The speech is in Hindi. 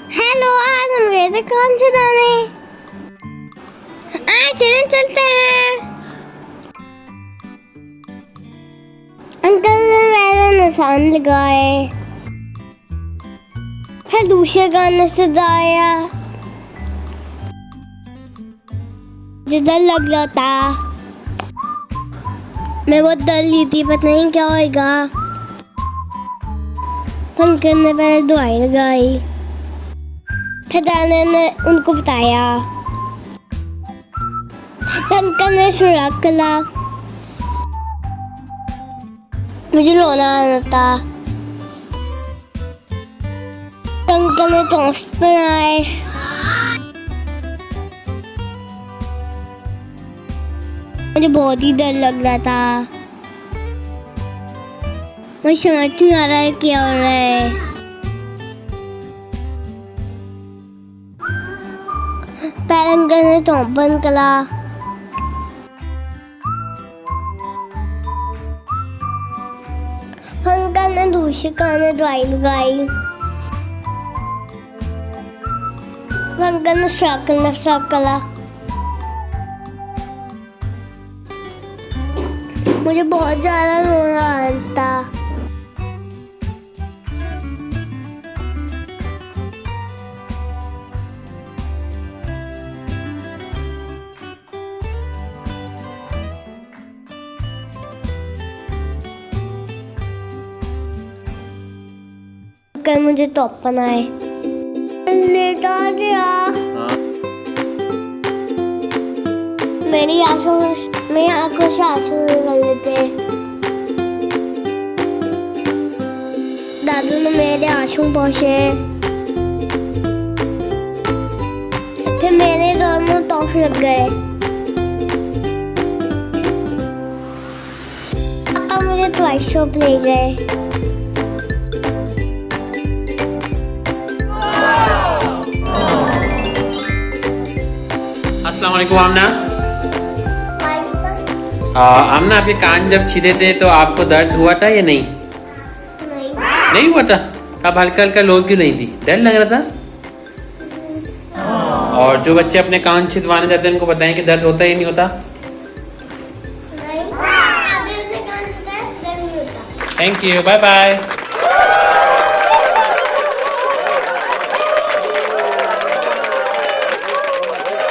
हेलो, आज हम गए थे कान छुदाने। चलते हैं। अंकल ने पहले निशान लगाए, फिर दूसरे गाने से गाया। मुझे डर लग रहा था, मैं बहुत डर ली थी, पता नहीं क्या होएगा। अंकल ने पहले दवाई लगाई, फिर दाने ने उनको बताया, अंकल ने सुराख करा। मुझे रोना आना था, अंकल ने टोस्ट बनाए। मुझे बहुत ही डर लग रहा था, मुझे समझ नहीं आ रहा है क्या हो रहा है। पहले अंकल ने टॉप बंद करा, अंकल ने दूसरे कान में दवाई लगाई, अंकल ने स्ट्रक करा। मुझे बहुत ज्यादा रोना आ रहा था। अंकल मुझे टॉप बनाए, लेटा दिया। मेरी आंखों से आंसू निकल लेते। दादू ने मेरे आंसू पोंछे, फिर मेरे दोनों टॉप लग गए। पापा मुझे टॉय शॉप ले गए। अस्सलाम वालेकुम आमना। आमना, आपके कान जब छिले थे तो आपको दर्द हुआ था या नहीं? नहीं हुआ था? अब हल्का हल्का लो क्यों नहीं थी? डर लग रहा था? और जो बच्चे अपने कान छिदवाने जाते हैं उनको बताएं कि दर्द होता है या नहीं होता? Thank you, bye bye.